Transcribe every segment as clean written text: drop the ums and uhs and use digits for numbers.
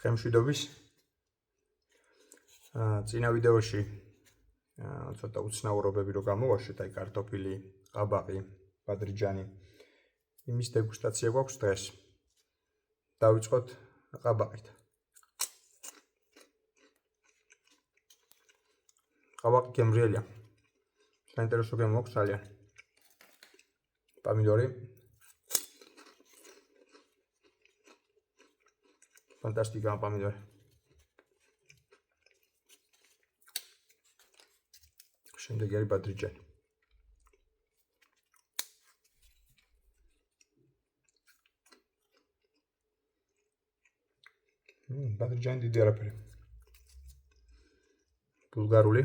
დღემშვიდობის. წინა ვიდეოში ცოტა უცნაურობები რო გამოვაშეთ, აი კარტოფილი, ყაბაყი, ბადრიჯანი. იმის დეგუსტაცია გვაქვს დღეს. დავიწყოთ ყაბაყით. ყაბაყი გემრიელია. საინტერესო გემო აქვს ძალიან. პომიდორი. Fantastica pomidori. Შემდეგ არის ბადრიჯანი. ბადრიჯანი დიდი არაფერი. ბულგარული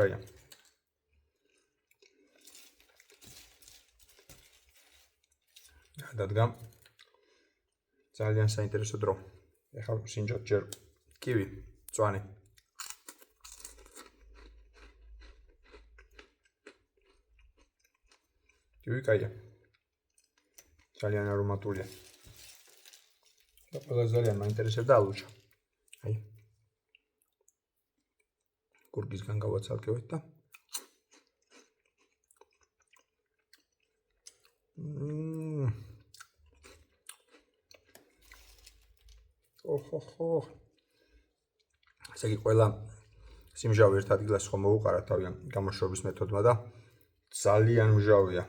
კაია. დადგამ ძალიან საინტერესო დრო. ეხლა სინჯოთ ჯერ კივი, მწვანე. კივი კაია. ძალიან არომატულია. და ყველაზე ძალიან მაინტერესებდა ალუჩა. აი. კურკისგან გავაცალკევით და ესე იგი ყველა სიმჟავე ერთ ადგილას ხომ მოუყარა თავიანთ გამოშვების მეთოდმა და ძალიან მჟავია.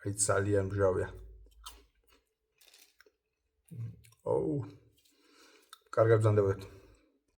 აი ძალიან მჟავია. კარგად ბრძანდებოდეთ.